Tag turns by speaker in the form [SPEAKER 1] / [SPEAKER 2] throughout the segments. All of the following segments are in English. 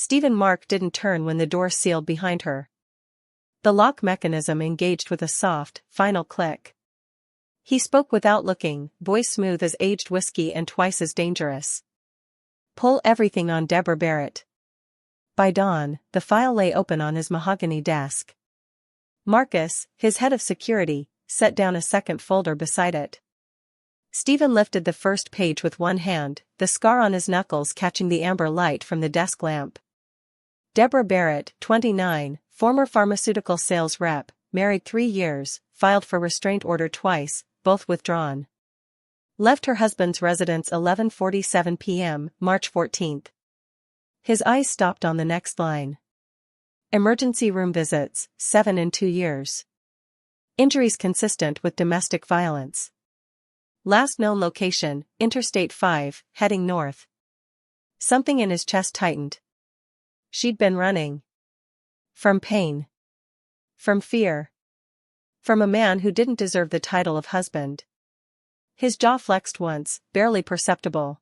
[SPEAKER 1] Stephen Mark didn't turn when the door sealed behind her. The lock mechanism engaged with a soft, final click. He spoke without looking, voice smooth as aged whiskey and twice as dangerous. "Pull everything on Deborah Barrett." By dawn, the file lay open on his mahogany desk. Marcus, his head of security, set down a second folder beside it. Stephen lifted the first page with one hand, the scar on his knuckles catching the amber light from the desk lamp. Deborah Barrett, 29, former pharmaceutical sales rep, married 3 years, filed for restraint order twice, both withdrawn. Left her husband's residence 11:47 p.m., March 14. His eyes stopped on the next line. Emergency room visits, 7 in 2 years. Injuries consistent with domestic violence. Last known location, Interstate 5, heading north. Something in his chest tightened. She'd been running. From pain. From fear. From a man who didn't deserve the title of husband. His jaw flexed once, barely perceptible.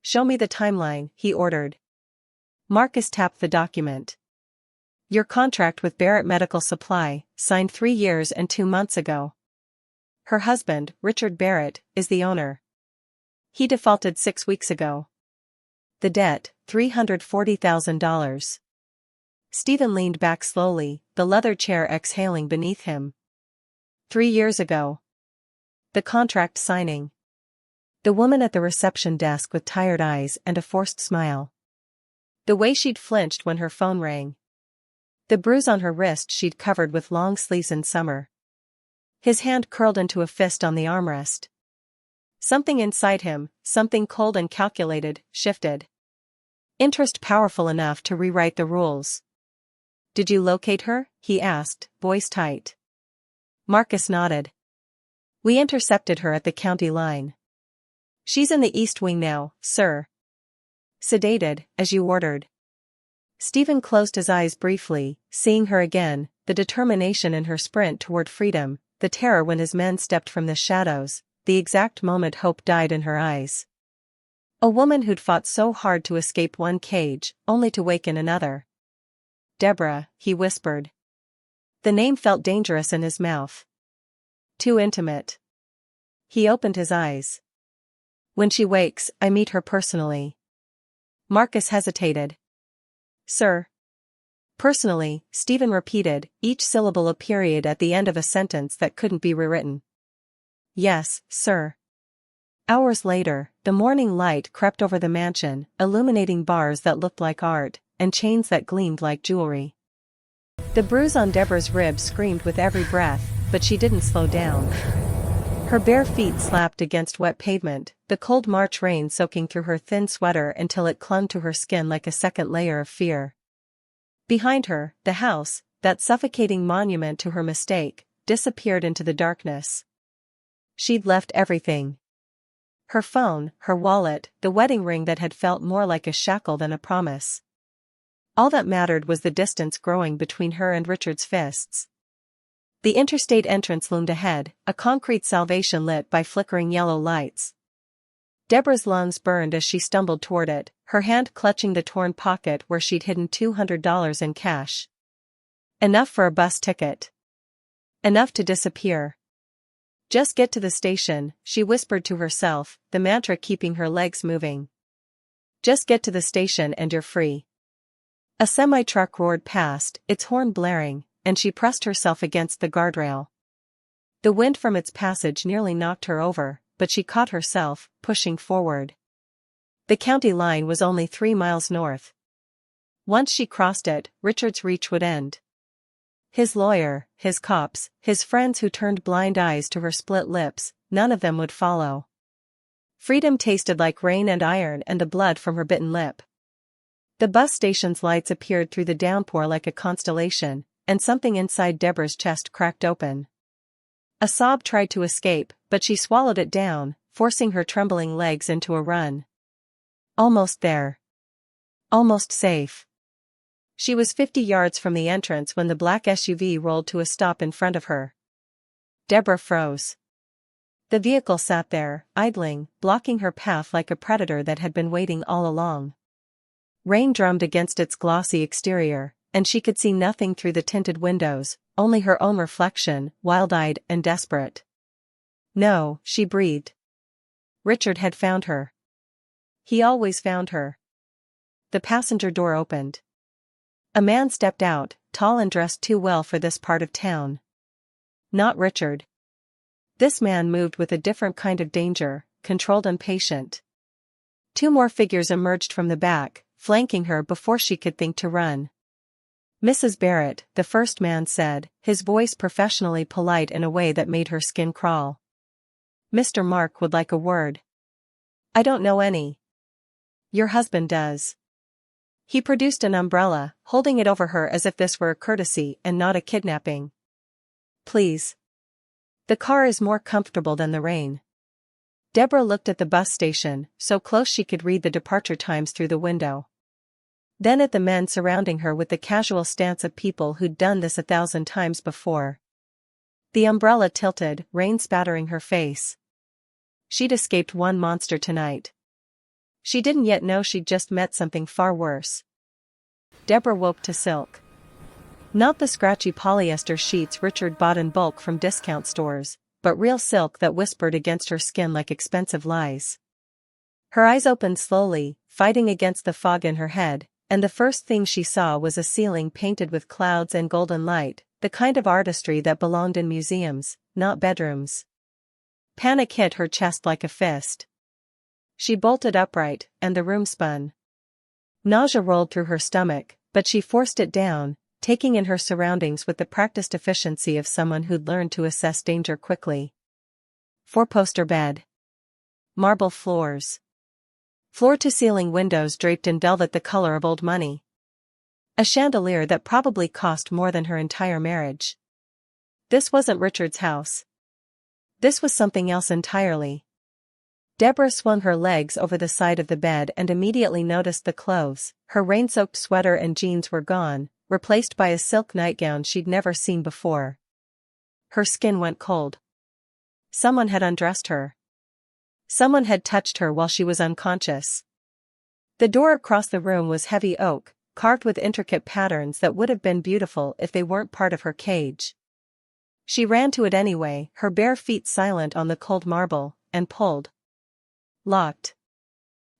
[SPEAKER 1] "Show me the timeline," he ordered. Marcus tapped the document. "Your contract with Barrett Medical Supply, signed 3 years and 2 months ago. Her husband, Richard Barrett, is the owner. He defaulted 6 weeks ago. The debt, $340,000. Stephen leaned back slowly, the leather chair exhaling beneath him. 3 years ago. The contract signing. The woman at the reception desk with tired eyes and a forced smile. The way she'd flinched when her phone rang. The bruise on her wrist she'd covered with long sleeves in summer. His hand curled into a fist on the armrest. Something inside him, something cold and calculated, shifted. Interest powerful enough to rewrite the rules. "Did you locate her?" he asked, voice tight. Marcus nodded. "We intercepted her at the county line. She's in the East Wing now, sir." "Sedated, as you ordered." Stephen closed his eyes briefly, seeing her again, the determination in her sprint toward freedom, the terror when his men stepped from the shadows, the exact moment hope died in her eyes. A woman who'd fought so hard to escape one cage, only to wake in another. "Deborah," he whispered. The name felt dangerous in his mouth. Too intimate. He opened his eyes. "When she wakes, I meet her personally." Marcus hesitated. "Sir." "Personally," Stephen repeated, each syllable a period at the end of a sentence that couldn't be rewritten. "Yes, sir." Hours later, the morning light crept over the mansion, illuminating bars that looked like art, and chains that gleamed like jewelry. The bruise on Deborah's ribs screamed with every breath, but she didn't slow down. Her bare feet slapped against wet pavement, the cold March rain soaking through her thin sweater until it clung to her skin like a second layer of fear. Behind her, the house, that suffocating monument to her mistake, disappeared into the darkness. She'd left everything. Her phone, her wallet, the wedding ring that had felt more like a shackle than a promise. All that mattered was the distance growing between her and Richard's fists. The interstate entrance loomed ahead, a concrete salvation lit by flickering yellow lights. Deborah's lungs burned as she stumbled toward it, her hand clutching the torn pocket where she'd hidden $200 in cash. Enough for a bus ticket. Enough to disappear. "Just get to the station," she whispered to herself, the mantra keeping her legs moving. "Just get to the station and you're free." A semi-truck roared past, its horn blaring, and she pressed herself against the guardrail. The wind from its passage nearly knocked her over, but she caught herself, pushing forward. The county line was only 3 miles north. Once she crossed it, Richard's reach would end. His lawyer, his cops, his friends who turned blind eyes to her split lips, none of them would follow. Freedom tasted like rain and iron and the blood from her bitten lip. The bus station's lights appeared through the downpour like a constellation, and something inside Deborah's chest cracked open. A sob tried to escape, but she swallowed it down, forcing her trembling legs into a run. Almost there. Almost safe. She was 50 yards from the entrance when the black SUV rolled to a stop in front of her. Deborah froze. The vehicle sat there, idling, blocking her path like a predator that had been waiting all along. Rain drummed against its glossy exterior, and she could see nothing through the tinted windows, only her own reflection, wild-eyed and desperate. No, she breathed. Richard had found her. He always found her. The passenger door opened. A man stepped out, tall and dressed too well for this part of town. Not Richard. This man moved with a different kind of danger, controlled and patient. Two more figures emerged from the back, flanking her before she could think to run. Mrs. Barrett, the first man said, his voice professionally polite in a way that made her skin crawl. Mr. Mark would like a word. I don't know any. Your husband does. He produced an umbrella, holding it over her as if this were a courtesy and not a kidnapping. Please. The car is more comfortable than the rain. Deborah looked at the bus station, so close she could read the departure times through the window. Then at the men surrounding her with the casual stance of people who'd done this 1,000 times before. The umbrella tilted, rain spattering her face. She'd escaped one monster tonight. She didn't yet know she'd just met something far worse. Deborah woke to silk. Not the scratchy polyester sheets Richard bought in bulk from discount stores, but real silk that whispered against her skin like expensive lies. Her eyes opened slowly, fighting against the fog in her head, and the first thing she saw was a ceiling painted with clouds and golden light, the kind of artistry that belonged in museums, not bedrooms. Panic hit her chest like a fist. She bolted upright, and the room spun. Nausea rolled through her stomach, but she forced it down, taking in her surroundings with the practiced efficiency of someone who'd learned to assess danger quickly. Four-poster bed. Marble floors. Floor-to-ceiling windows draped in velvet the color of old money. A chandelier that probably cost more than her entire marriage. This wasn't Richard's house. This was something else entirely. Deborah swung her legs over the side of the bed and immediately noticed the clothes. Her rain-soaked sweater and jeans were gone, replaced by a silk nightgown she'd never seen before. Her skin went cold. Someone had undressed her. Someone had touched her while she was unconscious. The door across the room was heavy oak, carved with intricate patterns that would have been beautiful if they weren't part of her cage. She ran to it anyway, her bare feet silent on the cold marble, and pulled. Locked.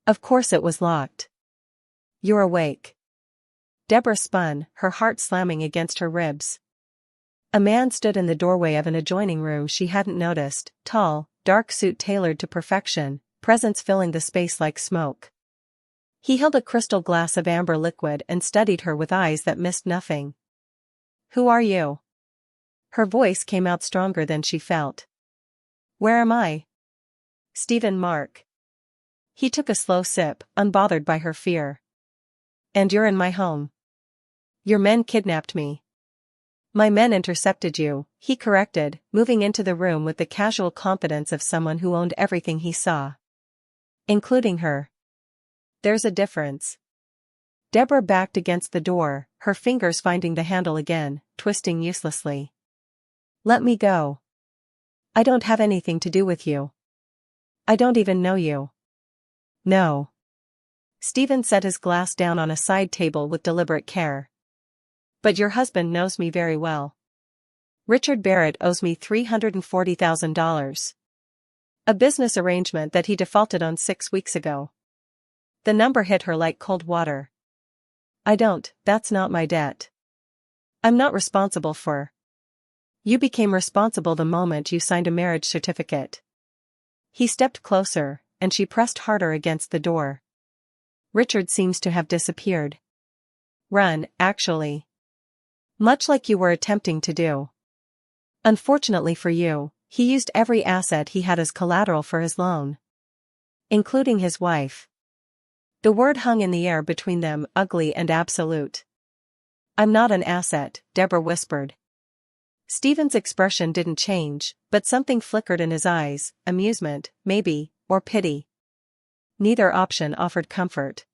[SPEAKER 1] Of course it was locked. You're awake. Deborah spun, her heart slamming against her ribs. A man stood in the doorway of an adjoining room she hadn't noticed, tall, dark suit tailored to perfection, presence filling the space like smoke. He held a crystal glass of amber liquid and studied her with eyes that missed nothing. Who are you? Her voice came out stronger than she felt. Where am I? Stephen Mark. He took a slow sip, unbothered by her fear. And you're in my home. Your men kidnapped me. My men intercepted you, he corrected, moving into the room with the casual confidence of someone who owned everything he saw. Including her. There's a difference. Deborah backed against the door, her fingers finding the handle again, twisting uselessly. Let me go. I don't have anything to do with you. I don't even know you. No. Stephen set his glass down on a side table with deliberate care. But your husband knows me very well. Richard Barrett owes me $340,000. A business arrangement that he defaulted on 6 weeks ago. The number hit her like cold water. That's not my debt. I'm not responsible for. You became responsible the moment you signed a marriage certificate. He stepped closer, and she pressed harder against the door. Richard seems to have disappeared. Run, actually. Much like you were attempting to do. Unfortunately for you, he used every asset he had as collateral for his loan. Including his wife. The word hung in the air between them, ugly and absolute. I'm not an asset, Deborah whispered. Stephen's expression didn't change, but something flickered in his eyes, amusement, maybe, or pity. Neither option offered comfort.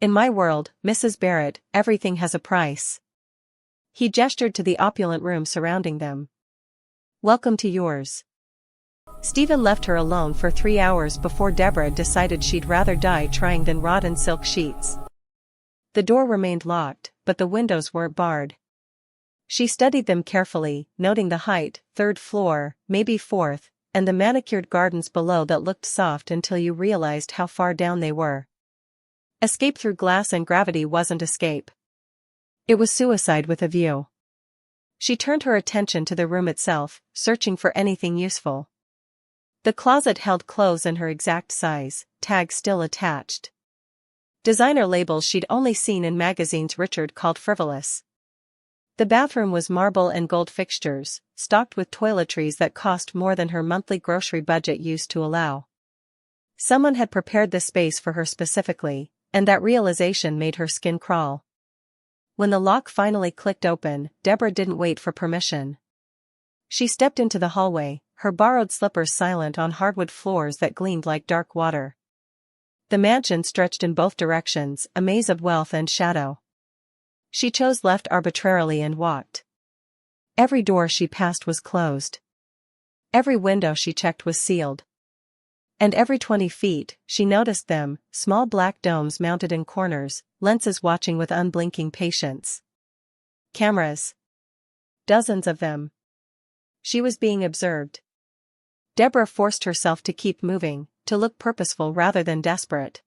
[SPEAKER 1] In my world, Mrs. Barrett, everything has a price. He gestured to the opulent room surrounding them. Welcome to yours. Stephen left her alone for 3 hours before Deborah decided she'd rather die trying than rot in silk sheets. The door remained locked, but the windows weren't barred. She studied them carefully, noting the height, 3rd floor, maybe 4th, and the manicured gardens below that looked soft until you realized how far down they were. Escape through glass and gravity wasn't escape. It was suicide with a view. She turned her attention to the room itself, searching for anything useful. The closet held clothes in her exact size, tags still attached. Designer labels she'd only seen in magazines Richard called frivolous. The bathroom was marble and gold fixtures, stocked with toiletries that cost more than her monthly grocery budget used to allow. Someone had prepared the space for her specifically, and that realization made her skin crawl. When the lock finally clicked open, Deborah didn't wait for permission. She stepped into the hallway, her borrowed slippers silent on hardwood floors that gleamed like dark water. The mansion stretched in both directions, a maze of wealth and shadow. She chose left arbitrarily and walked. Every door she passed was closed. Every window she checked was sealed. And every 20 feet, she noticed them, small black domes mounted in corners, lenses watching with unblinking patience. Cameras. Dozens of them. She was being observed. Deborah forced herself to keep moving, to look purposeful rather than desperate.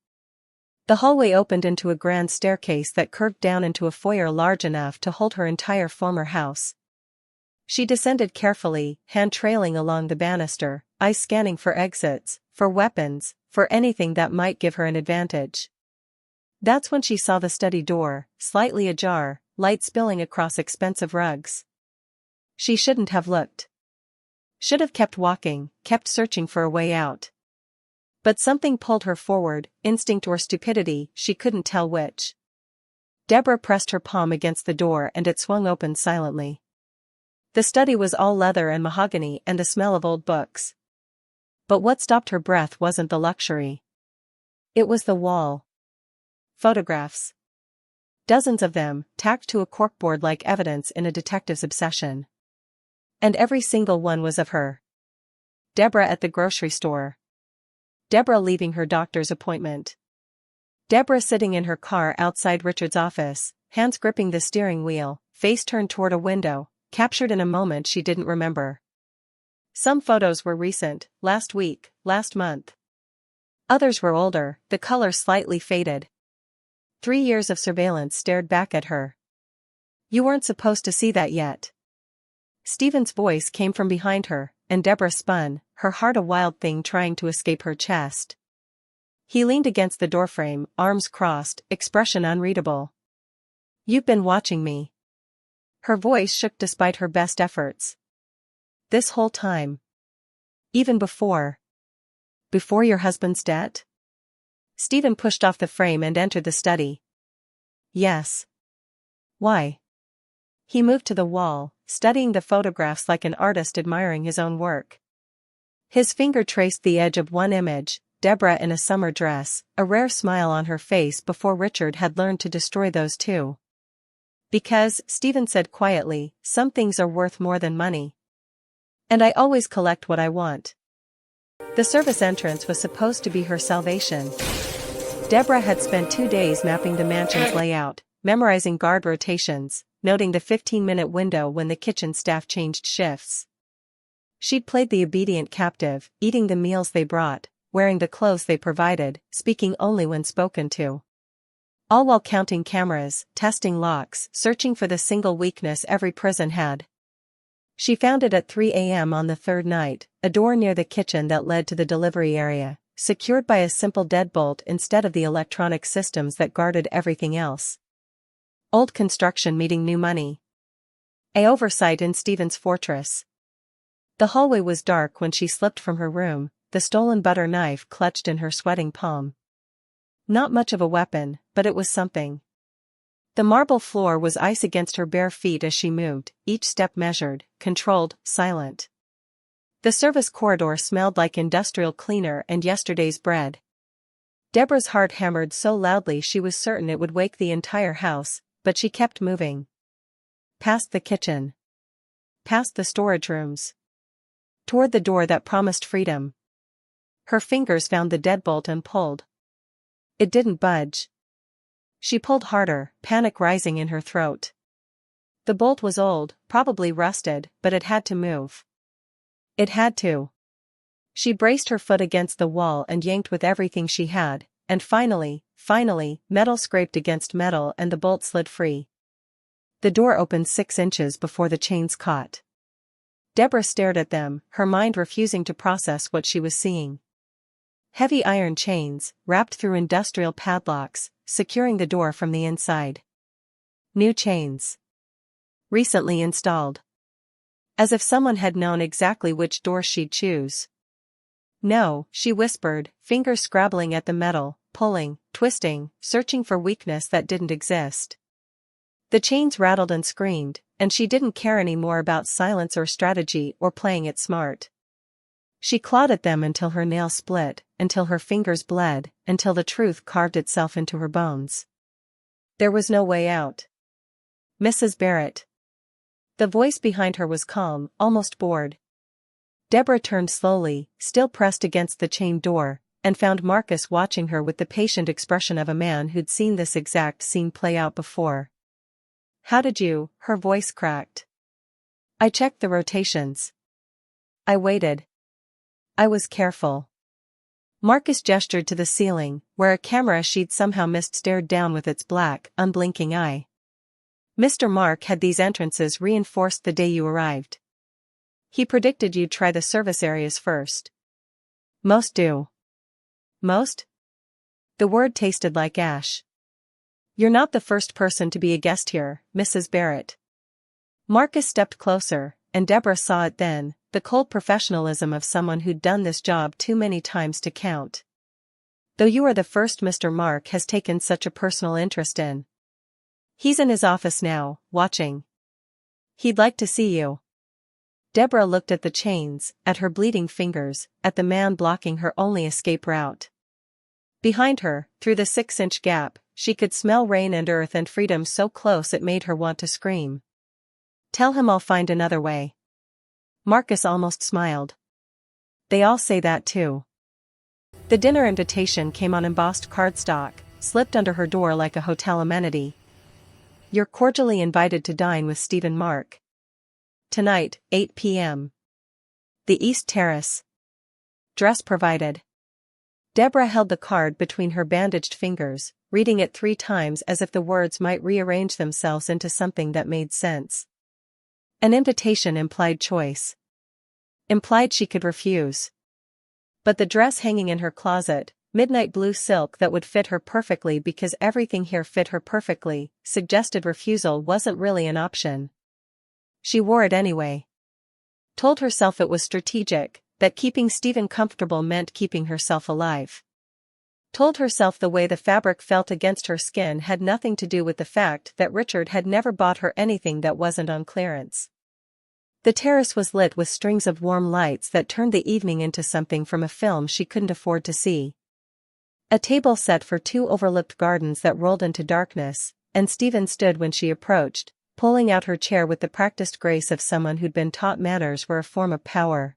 [SPEAKER 1] The hallway opened into a grand staircase that curved down into a foyer large enough to hold her entire former house. She descended carefully, hand trailing along the banister, eyes scanning for exits, for weapons, for anything that might give her an advantage. That's when she saw the study door, slightly ajar, light spilling across expensive rugs. She shouldn't have looked. Should have kept walking, kept searching for a way out. But something pulled her forward, instinct or stupidity, she couldn't tell which. Deborah pressed her palm against the door and it swung open silently. The study was all leather and mahogany and the smell of old books. But what stopped her breath wasn't the luxury. It was the wall. Photographs. Dozens of them, tacked to a corkboard like evidence in a detective's obsession. And every single one was of her. Deborah at the grocery store. Deborah leaving her doctor's appointment. Deborah sitting in her car outside Richard's office, hands gripping the steering wheel, face turned toward a window, captured in a moment she didn't remember. Some photos were recent, last week, last month. Others were older, the color slightly faded. 3 years of surveillance stared back at her. You weren't supposed to see that yet. Stephen's voice came from behind her, and Deborah spun, her heart a wild thing trying to escape her chest. He leaned against the doorframe, arms crossed, expression unreadable. You've been watching me. Her voice shook despite her best efforts. This whole time. Even before. Before your husband's death? Stephen pushed off the frame and entered the study. Yes. Why? He moved to the wall, studying the photographs like an artist admiring his own work. His finger traced the edge of one image, Deborah in a summer dress, a rare smile on her face before Richard had learned to destroy those too. Because, Stephen said quietly, some things are worth more than money. And I always collect what I want. The service entrance was supposed to be her salvation. Deborah had spent 2 days mapping the mansion's layout, memorizing guard rotations, noting the 15-minute window when the kitchen staff changed shifts. She'd played the obedient captive, eating the meals they brought, wearing the clothes they provided, speaking only when spoken to. All while counting cameras, testing locks, searching for the single weakness every prison had. She found it at 3 a.m. on the 3rd night, a door near the kitchen that led to the delivery area, secured by a simple deadbolt instead of the electronic systems that guarded everything else. Old construction meeting new money. An oversight in Stephen's fortress. The hallway was dark when she slipped from her room, the stolen butter knife clutched in her sweating palm. Not much of a weapon, but it was something. The marble floor was ice against her bare feet as she moved, each step measured, controlled, silent. The service corridor smelled like industrial cleaner and yesterday's bread. Deborah's heart hammered so loudly she was certain it would wake the entire house, but she kept moving. Past the kitchen. Past the storage rooms. Toward the door that promised freedom. Her fingers found the deadbolt and pulled. It didn't budge. She pulled harder, panic rising in her throat. The bolt was old, probably rusted, but it had to move. It had to. She braced her foot against the wall and yanked with everything she had, and finally, metal scraped against metal and the bolt slid free. The door opened 6 inches before the chains caught. Deborah stared at them, her mind refusing to process what she was seeing. Heavy iron chains, wrapped through industrial padlocks, securing the door from the inside. New chains. Recently installed. As if someone had known exactly which door she'd choose. No, she whispered, fingers scrabbling at the metal, pulling, twisting, searching for weakness that didn't exist. The chains rattled and screamed, and she didn't care anymore about silence or strategy or playing it smart. She clawed at them until her nails split, until her fingers bled, until the truth carved itself into her bones. There was no way out. Mrs. Barrett. The voice behind her was calm, almost bored. Deborah turned slowly, still pressed against the chained door, and found Marcus watching her with the patient expression of a man who'd seen this exact scene play out before. "How did you?" Her voice cracked. "I checked the rotations. I waited. I was careful." Marcus gestured to the ceiling, where a camera she'd somehow missed stared down with its black, unblinking eye. "Mr. Mark had these entrances reinforced the day you arrived. He predicted you'd try the service areas first. Most do." Most? The word tasted like ash. "You're not the first person to be a guest here, Mrs. Barrett." Marcus stepped closer, and Deborah saw it then, the cold professionalism of someone who'd done this job too many times to count. "Though you are the first Mr. Mark has taken such a personal interest in. He's in his office now, watching. He'd like to see you." Deborah looked at the chains, at her bleeding fingers, at the man blocking her only escape route. Behind her, through the 6-inch gap, she could smell rain and earth and freedom so close it made her want to scream. "Tell him I'll find another way." Marcus almost smiled. "They all say that too." The dinner invitation came on embossed cardstock, slipped under her door like a hotel amenity. "You're cordially invited to dine with Stephen Mark. Tonight, 8 p.m. The East Terrace. Dress provided." Deborah held the card between her bandaged fingers, reading it 3 times as if the words might rearrange themselves into something that made sense. An invitation implied choice. Implied she could refuse. But the dress hanging in her closet, midnight blue silk that would fit her perfectly because everything here fit her perfectly, suggested refusal wasn't really an option. She wore it anyway. Told herself it was strategic, that keeping Stephen comfortable meant keeping herself alive. Told herself the way the fabric felt against her skin had nothing to do with the fact that Richard had never bought her anything that wasn't on clearance. The terrace was lit with strings of warm lights that turned the evening into something from a film she couldn't afford to see. A table set for 2 overlooked gardens that rolled into darkness, and Stephen stood when she approached, pulling out her chair with the practiced grace of someone who'd been taught manners were a form of power.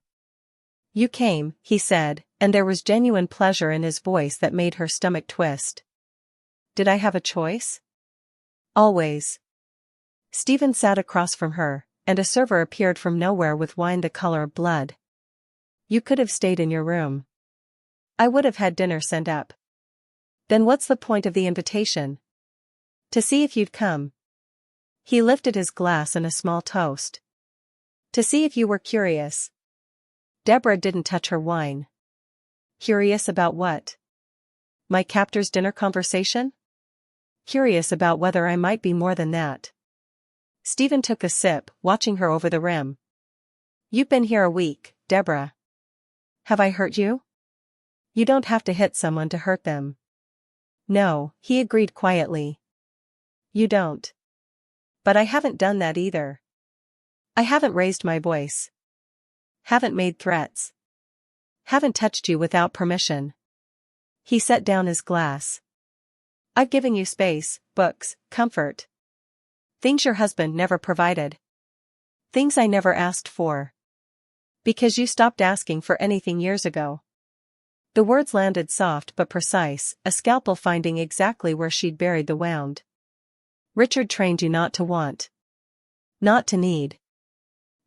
[SPEAKER 1] "You came," he said, and there was genuine pleasure in his voice that made her stomach twist. "Did I have a choice?" "Always." Stephen sat across from her, and a server appeared from nowhere with wine the color of blood. "You could have stayed in your room. I would have had dinner sent up." "Then what's the point of the invitation?" "To see if you'd come." He lifted his glass in a small toast. "To see if you were curious." Deborah didn't touch her wine. "Curious about what?" "My captor's dinner conversation?" "Curious about whether I might be more than that." Stephen took a sip, watching her over the rim. "You've been here a week, Deborah. Have I hurt you?" "You don't have to hit someone to hurt them." "No," he agreed quietly. "You don't. But I haven't done that either. I haven't raised my voice. Haven't made threats. Haven't touched you without permission." He set down his glass. "I've given you space, books, comfort. Things your husband never provided. Things I never asked for. Because you stopped asking for anything years ago." The words landed soft but precise, a scalpel finding exactly where she'd buried the wound. Richard trained you not to want. Not to need.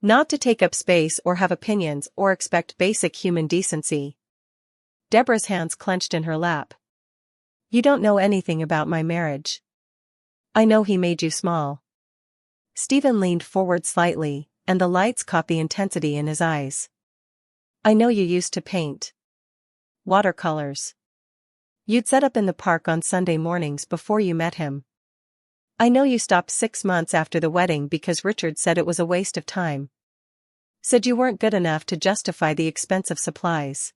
[SPEAKER 1] Not to take up space or have opinions or expect basic human decency. Deborah's hands clenched in her lap. You don't know anything about my marriage. I know he made you small. Stephen leaned forward slightly, and the lights caught the intensity in his eyes. I know you used to paint. Watercolors. You'd set up in the park on Sunday mornings before you met him. I know you stopped 6 months after the wedding because Richard said it was a waste of time. Said you weren't good enough to justify the expense of supplies.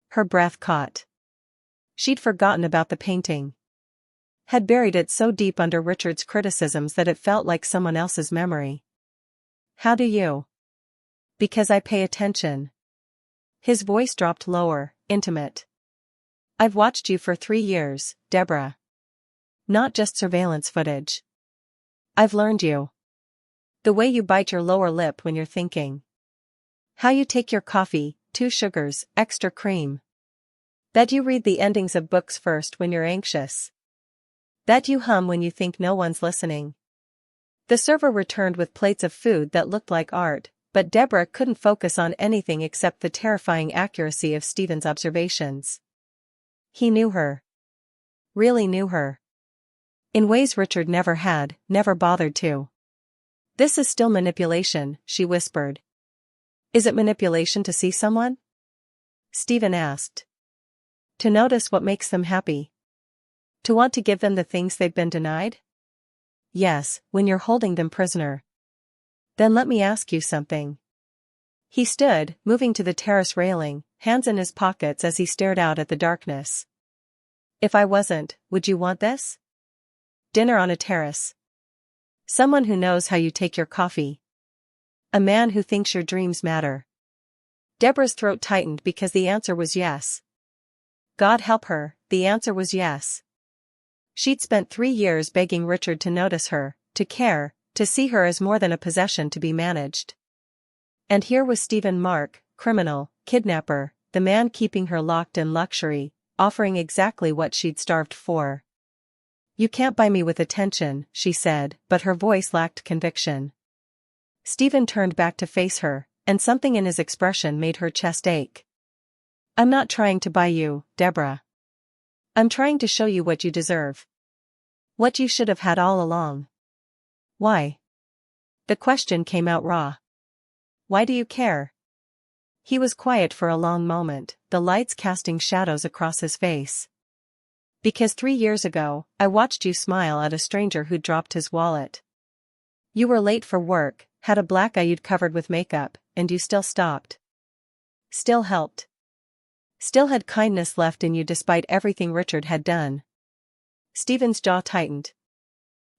[SPEAKER 1] Her breath caught. She'd forgotten about the painting. Had buried it so deep under Richard's criticisms that it felt like someone else's memory. How do you? Because I pay attention. His voice dropped lower, intimate. I've watched you for 3 years, Deborah. Not just surveillance footage. I've learned you. The way you bite your lower lip when you're thinking. How you take your coffee, 2 sugars, extra cream. That you read the endings of books first when you're anxious. That you hum when you think no one's listening. The server returned with plates of food that looked like art, but Deborah couldn't focus on anything except the terrifying accuracy of Stephen's observations. He knew her. Really knew her. In ways Richard never had, never bothered to. This is still manipulation, she whispered. Is it manipulation to see someone? Stephen asked. To notice what makes them happy. To want to give them the things they've been denied? Yes, when you're holding them prisoner. Then let me ask you something. He stood, moving to the terrace railing, hands in his pockets as he stared out at the darkness. If I wasn't, would you want this? Dinner on a terrace. Someone who knows how you take your coffee. A man who thinks your dreams matter. Deborah's throat tightened because the answer was yes. God help her, the answer was yes. She'd spent 3 years begging Richard to notice her, to care, to see her as more than a possession to be managed. And here was Stephen Mark, criminal, kidnapper, the man keeping her locked in luxury, offering exactly what she'd starved for. You can't buy me with attention, she said, but her voice lacked conviction. Stephen turned back to face her, and something in his expression made her chest ache. I'm not trying to buy you, Deborah. I'm trying to show you what you deserve. What you should have had all along. Why? The question came out raw. Why do you care? He was quiet for a long moment, the lights casting shadows across his face. Because 3 years ago, I watched you smile at a stranger who dropped his wallet. You were late for work, had a black eye you'd covered with makeup, and you still stopped. Still helped. Still had kindness left in you despite everything Richard had done. Stephen's jaw tightened.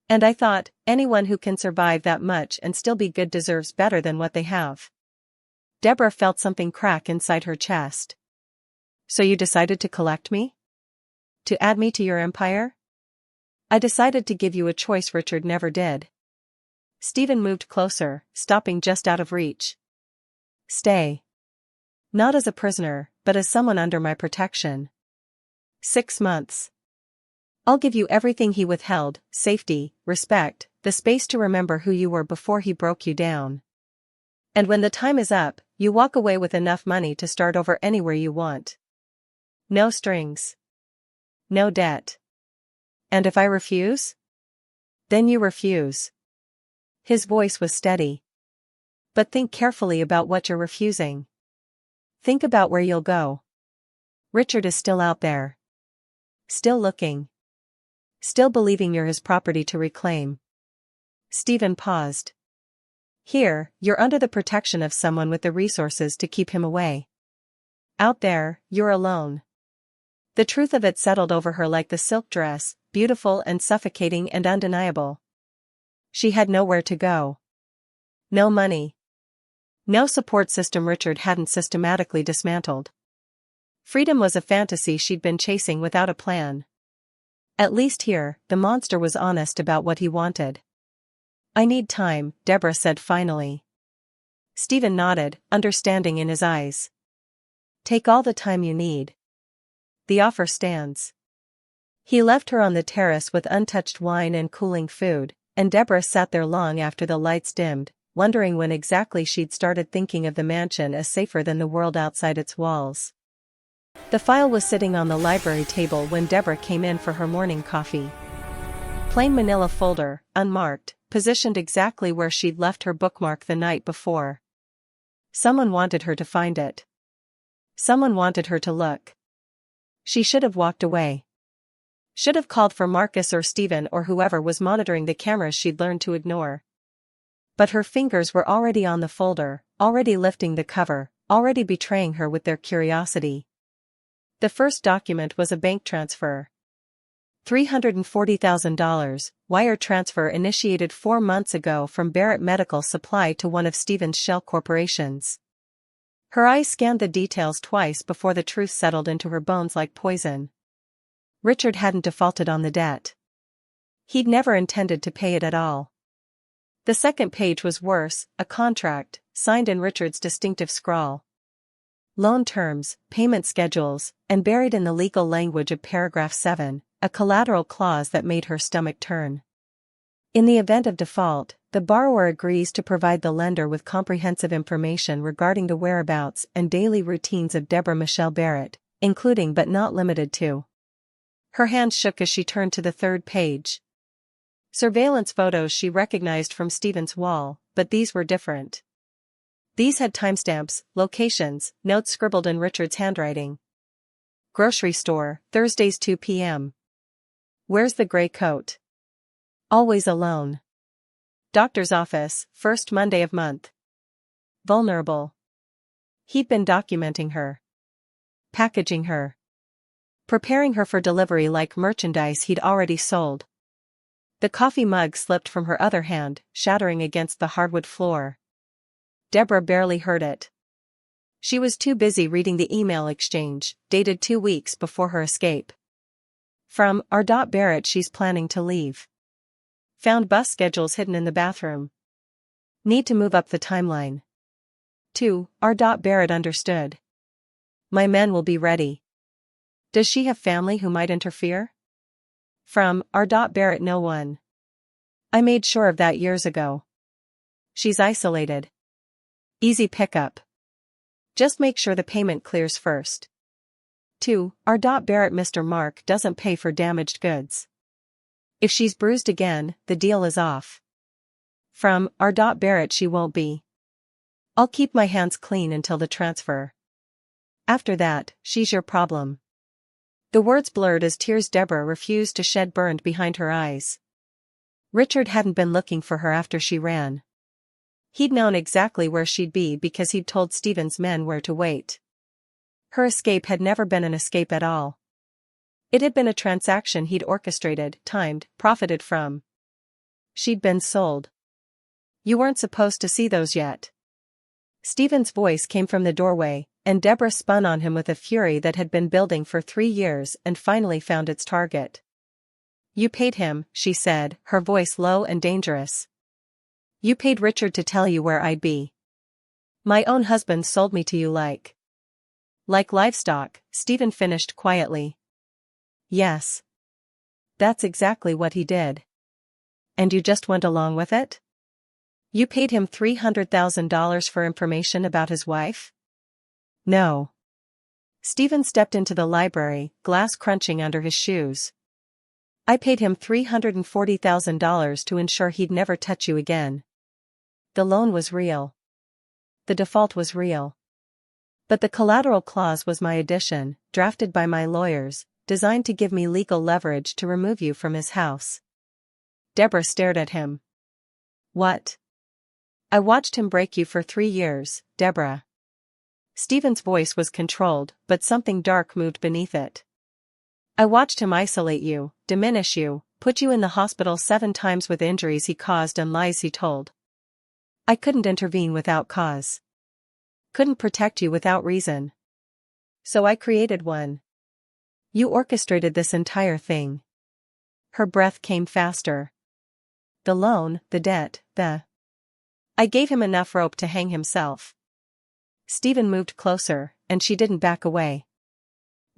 [SPEAKER 1] And I thought, anyone who can survive that much and still be good deserves better than what they have. Deborah felt something crack inside her chest. So you decided to collect me? To add me to your empire? I decided to give you a choice Richard never did. Stephen moved closer, stopping just out of reach. Stay. Not as a prisoner, but as someone under my protection. 6 months. I'll give you everything he withheld, safety, respect, the space to remember who you were before he broke you down. And when the time is up, you walk away with enough money to start over anywhere you want. No strings. No debt. And if I refuse? Then you refuse. His voice was steady. But think carefully about what you're refusing. Think about where you'll go. Richard is still out there. Still looking. Still believing you're his property to reclaim. Stephen paused. Here, you're under the protection of someone with the resources to keep him away. Out there, you're alone. The truth of it settled over her like the silk dress, beautiful and suffocating and undeniable. She had nowhere to go. No money. No support system Richard hadn't systematically dismantled. Freedom was a fantasy she'd been chasing without a plan. At least here, the monster was honest about what he wanted. I need time, Deborah said finally. Stephen nodded, understanding in his eyes. Take all the time you need. the offer stands. He left her on the terrace with untouched wine and cooling food, and Deborah sat there long after the lights dimmed, wondering when exactly she'd started thinking of the mansion as safer than the world outside its walls. The file was sitting on the library table when Deborah came in for her morning coffee. Plain manila folder, unmarked, positioned exactly where she'd left her bookmark the night before. Someone wanted her to find it. Someone wanted her to look. She should have walked away. Should have called for Marcus or Stephen or whoever was monitoring the cameras she'd learned to ignore. But her fingers were already on the folder, already lifting the cover, already betraying her with their curiosity. The first document was a bank transfer. $340,000, wire transfer initiated 4 months ago from Barrett Medical Supply to one of Stephen's shell corporations. Her eyes scanned the details twice before the truth settled into her bones like poison. Richard hadn't defaulted on the debt. He'd never intended to pay it at all. The second page was worse, a contract, signed in Richard's distinctive scrawl. Loan terms, payment schedules, and buried in the legal language of paragraph 7, a collateral clause that made her stomach turn. In the event of default, the borrower agrees to provide the lender with comprehensive information regarding the whereabouts and daily routines of Deborah Michelle Barrett, including but not limited to. Her hands shook as she turned to the third page. Surveillance photos she recognized from Stephen's wall, but these were different. These had timestamps, locations, notes scribbled in Richard's handwriting. Grocery store, Thursdays 2 p.m. Where's the gray coat? Always alone. Doctor's office, first Monday of month. Vulnerable. He'd been documenting her. Packaging her. Preparing her for delivery like merchandise he'd already sold. The coffee mug slipped from her other hand, shattering against the hardwood floor. Deborah barely heard it. She was too busy reading the email exchange, dated 2 weeks before her escape. From R. Barrett, she's planning to leave. Found bus schedules hidden in the bathroom. Need to move up the timeline. 2. R. Barrett understood. My men will be ready. Does she have family who might interfere? From R. Barrett, no one. I made sure of that years ago. She's isolated. Easy pickup. Just make sure the payment clears first. 2. R. Barrett, Mr. Mark doesn't pay for damaged goods. If she's bruised again, the deal is off. From R. Barrett, she won't be. I'll keep my hands clean until the transfer. After that, she's your problem. The words blurred as tears Deborah refused to shed burned behind her eyes. Richard hadn't been looking for her after she ran. He'd known exactly where she'd be because he'd told Stephen's men where to wait. Her escape had never been an escape at all. It had been a transaction he'd orchestrated, timed, profited from. She'd been sold. You weren't supposed to see those yet. Stephen's voice came from the doorway, and Deborah spun on him with a fury that had been building for 3 years and finally found its target. You paid him, she said, her voice low and dangerous. You paid Richard to tell you where I'd be. My own husband sold me to you like livestock, Stephen finished quietly. Yes. That's exactly what he did. And you just went along with it? You paid him $300,000 for information about his wife? No. Stephen stepped into the library, glass crunching under his shoes. I paid him $340,000 to ensure he'd never touch you again. The loan was real. The default was real. But the collateral clause was my addition, drafted by my lawyers, designed to give me legal leverage to remove you from his house. Deborah stared at him. What? I watched him break you for 3 years, Deborah. Stephen's voice was controlled, but something dark moved beneath it. I watched him isolate you, diminish you, put you in the hospital 7 times with injuries he caused and lies he told. I couldn't intervene without cause. Couldn't protect you without reason. So I created one. You orchestrated this entire thing. Her breath came faster. The loan, the debt, I gave him enough rope to hang himself. Stephen moved closer, and she didn't back away.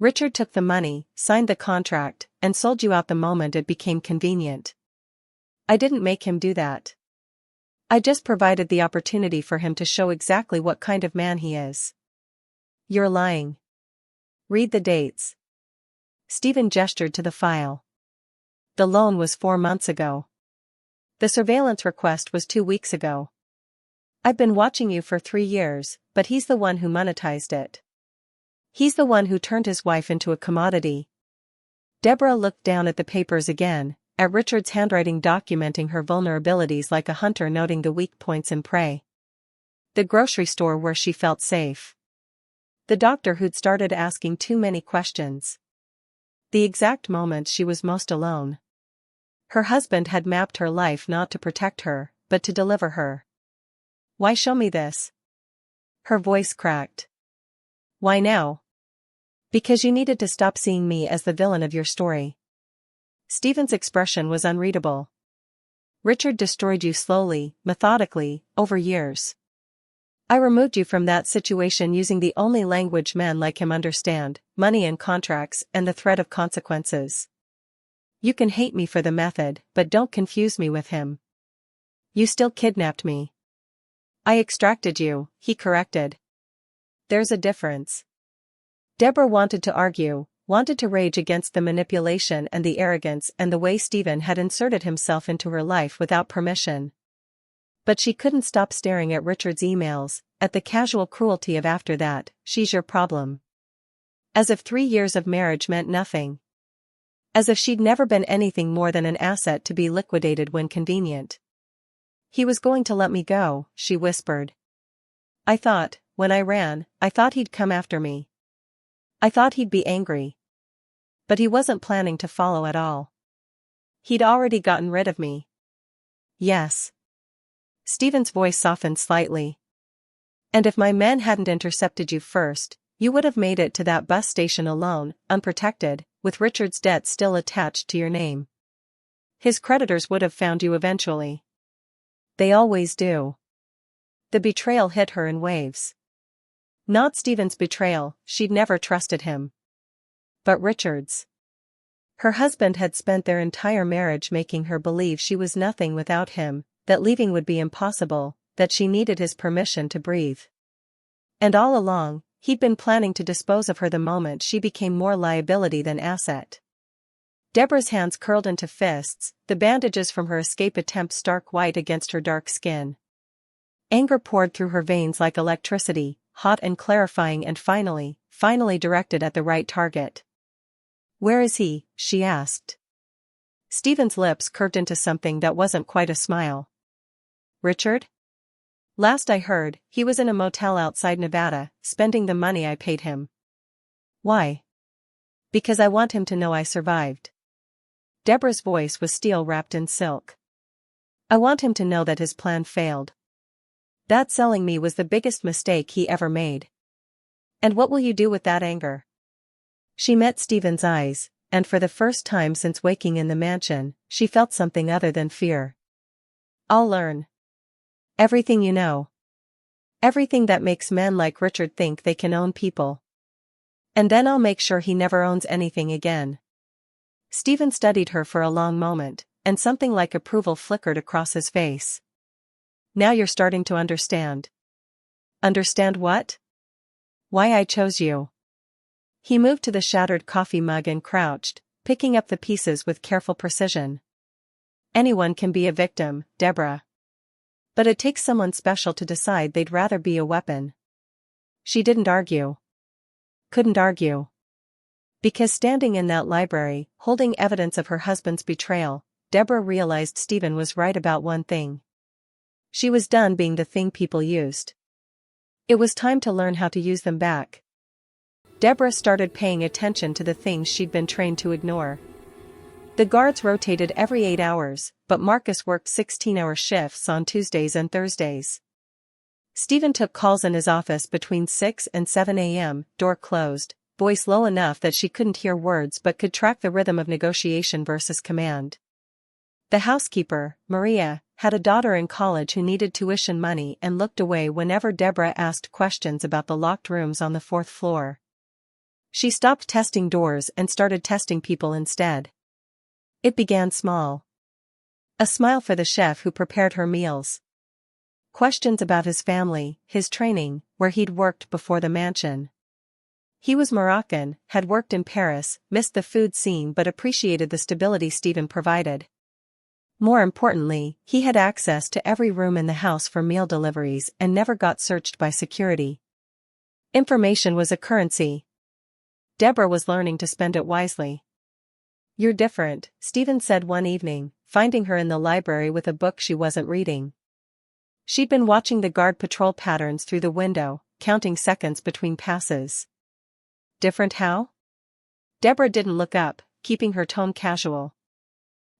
[SPEAKER 1] Richard took the money, signed the contract, and sold you out the moment it became convenient. I didn't make him do that. I just provided the opportunity for him to show exactly what kind of man he is. You're lying. Read the dates. Stephen gestured to the file. The loan was 4 months ago. The surveillance request was 2 weeks ago. I've been watching you for 3 years, but he's the one who monetized it. He's the one who turned his wife into a commodity. Deborah looked down at the papers again, at Richard's handwriting documenting her vulnerabilities like a hunter noting the weak points in prey. The grocery store where she felt safe. The doctor who'd started asking too many questions. The exact moment she was most alone. Her husband had mapped her life not to protect her, but to deliver her. Why show me this? Her voice cracked. Why now? Because you needed to stop seeing me as the villain of your story. Stephen's expression was unreadable. Richard destroyed you slowly, methodically, over years. I removed you from that situation using the only language men like him understand, money and contracts and the threat of consequences. You can hate me for the method, but don't confuse me with him. You still kidnapped me. I extracted you, he corrected. There's a difference. Deborah wanted to argue, wanted to rage against the manipulation and the arrogance and the way Stephen had inserted himself into her life without permission. But she couldn't stop staring at Richard's emails, at the casual cruelty of after that, she's your problem. As if 3 years of marriage meant nothing. As if she'd never been anything more than an asset to be liquidated when convenient. He was going to let me go, she whispered. I thought, when I ran, I thought he'd come after me. I thought he'd be angry. But he wasn't planning to follow at all. He'd already gotten rid of me. Yes. Stephen's voice softened slightly. And if my men hadn't intercepted you first, you would have made it to that bus station alone, unprotected, with Richard's debt still attached to your name. His creditors would have found you eventually. They always do. The betrayal hit her in waves. Not Stephen's betrayal, she'd never trusted him. But Richard's. Her husband had spent their entire marriage making her believe she was nothing without him, that leaving would be impossible, that she needed his permission to breathe. And all along, he'd been planning to dispose of her the moment she became more liability than asset. Deborah's hands curled into fists, the bandages from her escape attempt stark white against her dark skin. Anger poured through her veins like electricity, hot and clarifying and finally directed at the right target. Where is he? She asked. Stephen's lips curved into something that wasn't quite a smile. Richard? Last I heard, he was in a motel outside Nevada, spending the money I paid him. Why? Because I want him to know I survived. Deborah's voice was steel wrapped in silk. I want him to know that his plan failed. That selling me was the biggest mistake he ever made. And what will you do with that anger? She met Stephen's eyes, and for the first time since waking in the mansion, she felt something other than fear. I'll learn. Everything you know. Everything that makes men like Richard think they can own people. And then I'll make sure he never owns anything again. Stephen studied her for a long moment, and something like approval flickered across his face. Now you're starting to understand. Understand what? Why I chose you. He moved to the shattered coffee mug and crouched, picking up the pieces with careful precision. Anyone can be a victim, Deborah. But it takes someone special to decide they'd rather be a weapon. She didn't argue. Couldn't argue. Because standing in that library, holding evidence of her husband's betrayal, Deborah realized Stephen was right about one thing. She was done being the thing people used. It was time to learn how to use them back. Deborah started paying attention to the things she'd been trained to ignore. The guards rotated every 8 hours, but Marcus worked 16-hour shifts on Tuesdays and Thursdays. Stephen took calls in his office between 6 and 7 a.m., door closed, voice low enough that she couldn't hear words but could track the rhythm of negotiation versus command. The housekeeper, Maria, had a daughter in college who needed tuition money and looked away whenever Deborah asked questions about the locked rooms on the 4th floor. She stopped testing doors and started testing people instead. It began small. A smile for the chef who prepared her meals. Questions about his family, his training, where he'd worked before the mansion. He was Moroccan, had worked in Paris, missed the food scene but appreciated the stability Stephen provided. More importantly, he had access to every room in the house for meal deliveries and never got searched by security. Information was a currency. Deborah was learning to spend it wisely. "You're different," Stephen said one evening, finding her in the library with a book she wasn't reading. She'd been watching the guard patrol patterns through the window, counting seconds between passes. "Different how?" Deborah didn't look up, keeping her tone casual.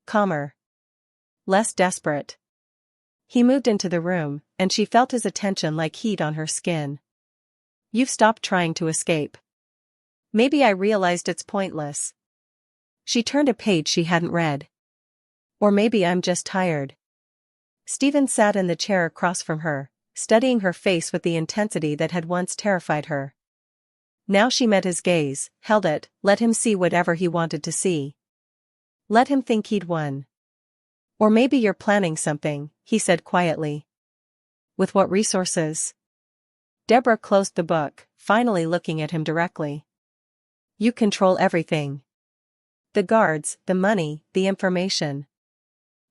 [SPEAKER 1] "Calmer. Less desperate." He moved into the room, and she felt his attention like heat on her skin. "You've stopped trying to escape." "Maybe I realized it's pointless." She turned a page she hadn't read. "Or maybe I'm just tired." Stephen sat in the chair across from her, studying her face with the intensity that had once terrified her. Now she met his gaze, held it, let him see whatever he wanted to see. Let him think he'd won. "Or maybe you're planning something," he said quietly. "With what resources?" Deborah closed the book, finally looking at him directly. "You control everything. The guards, the money, the information.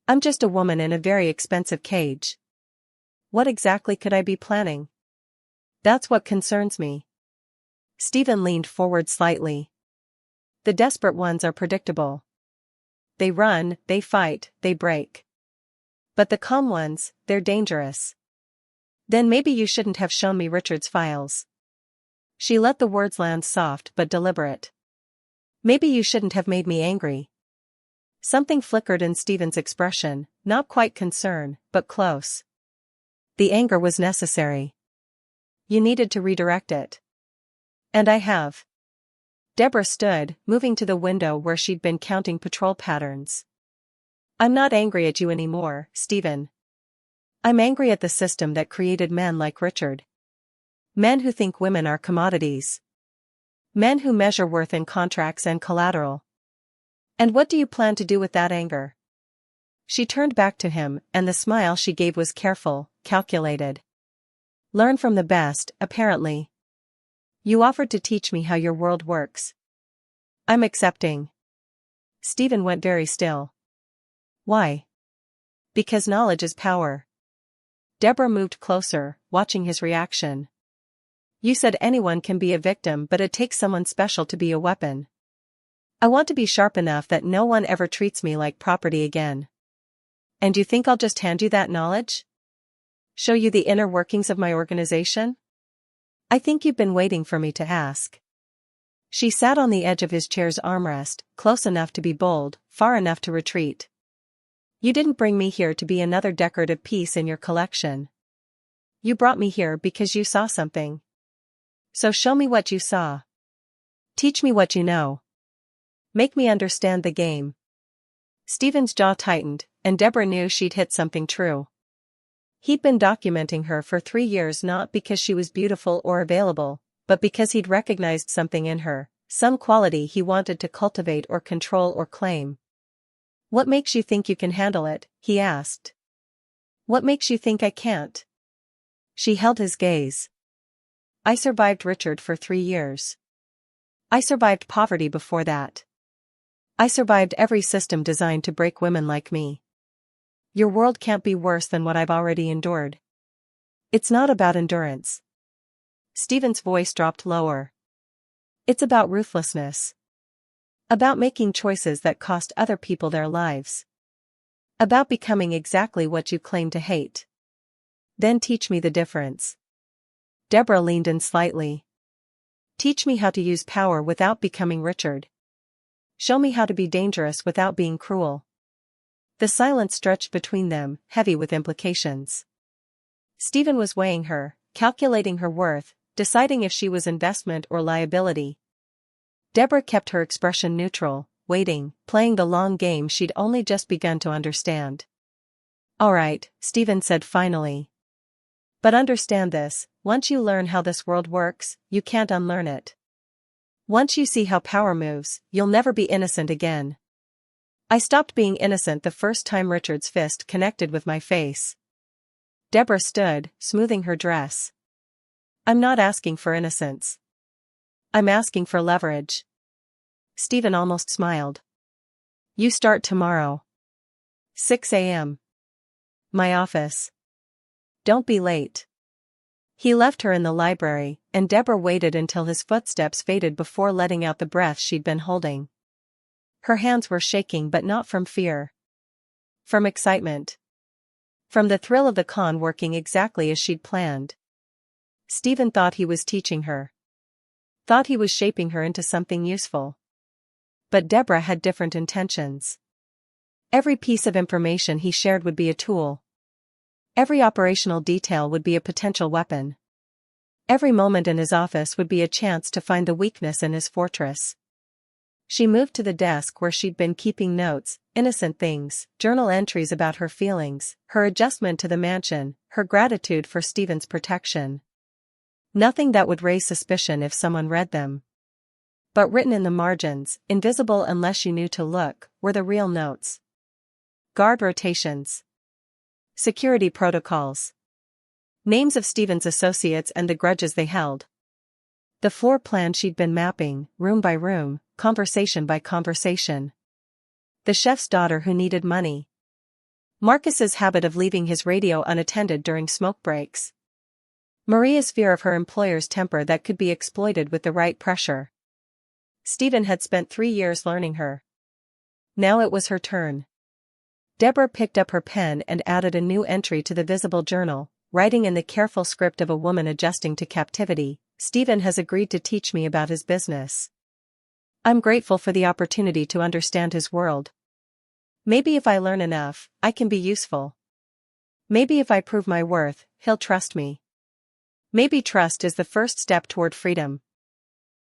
[SPEAKER 1] I'm just a woman in a very expensive cage. What exactly could I be planning?" "That's what concerns me." Stephen leaned forward slightly. "The desperate ones are predictable. They run, they fight, they break. But the calm ones, they're dangerous." "Then maybe you shouldn't have shown me Richard's files." She let the words land soft but deliberate. "Maybe you shouldn't have made me angry." Something flickered in Stephen's expression, not quite concern, but close. "The anger was necessary. You needed to redirect it." "And I have." Deborah stood, moving to the window where she'd been counting patrol patterns. "I'm not angry at you anymore, Stephen. I'm angry at the system that created men like Richard. Men who think women are commodities. Men who measure worth in contracts and collateral. And what do you plan to do with that anger?" She turned back to him, and the smile she gave was careful, calculated. "Learn from the best, apparently. You offered to teach me how your world works. I'm accepting." Stephen went very still. "Why?" "Because knowledge is power." Deborah moved closer, watching his reaction. "You said anyone can be a victim, but it takes someone special to be a weapon. I want to be sharp enough that no one ever treats me like property again." "And you think I'll just hand you that knowledge? Show you the inner workings of my organization? I think you've been waiting for me to ask." She sat on the edge of his chair's armrest, close enough to be bold, far enough to retreat. "You didn't bring me here to be another decorative piece in your collection. You brought me here because you saw something. So show me what you saw. Teach me what you know. Make me understand the game." Stephen's jaw tightened, and Deborah knew she'd hit something true. He'd been documenting her for 3 years not because she was beautiful or available, but because he'd recognized something in her, some quality he wanted to cultivate or control or claim. "What makes you think you can handle it?" he asked. "What makes you think I can't?" She held his gaze. "I survived Richard for 3 years. I survived poverty before that. I survived every system designed to break women like me. Your world can't be worse than what I've already endured." "It's not about endurance." Stephen's voice dropped lower. "It's about ruthlessness. About making choices that cost other people their lives. About becoming exactly what you claim to hate. Then teach me the difference." Deborah leaned in slightly. "Teach me how to use power without becoming Richard. Show me how to be dangerous without being cruel." The silence stretched between them, heavy with implications. Stephen was weighing her, calculating her worth, deciding if she was investment or liability. Deborah kept her expression neutral, waiting, playing the long game she'd only just begun to understand. "All right," Stephen said finally. "But understand this, once you learn how this world works, you can't unlearn it. Once you see how power moves, you'll never be innocent again. I stopped being innocent the first time Richard's fist connected with my face. Deborah stood, smoothing her dress. I'm not asking for innocence. I'm asking for leverage. Stephen almost smiled. You start tomorrow. 6 a.m. My office. Don't be late. He left her in the library, and Deborah waited until his footsteps faded before letting out the breath she'd been holding. Her hands were shaking, but not from fear. From excitement. From the thrill of the con working exactly as she'd planned. Stephen thought he was teaching her. Thought he was shaping her into something useful. But Deborah had different intentions. Every piece of information he shared would be a tool. Every operational detail would be a potential weapon. Every moment in his office would be a chance to find the weakness in his fortress. She moved to the desk where she'd been keeping notes, innocent things, journal entries about her feelings, her adjustment to the mansion, her gratitude for Stephen's protection. Nothing that would raise suspicion if someone read them. But written in the margins, invisible unless you knew to look, were the real notes. Guard rotations. Security protocols. Names of Stephen's associates and the grudges they held. The floor plan she'd been mapping, room by room, conversation by conversation. The chef's daughter who needed money. Marcus's habit of leaving his radio unattended during smoke breaks. Maria's fear of her employer's temper that could be exploited with the right pressure. Stephen had spent 3 years learning her. Now it was her turn. Deborah picked up her pen and added a new entry to the visible journal, writing in the careful script of a woman adjusting to captivity. Stephen has agreed to teach me about his business. I'm grateful for the opportunity to understand his world. Maybe if I learn enough, I can be useful. Maybe if I prove my worth, he'll trust me. Maybe trust is the first step toward freedom.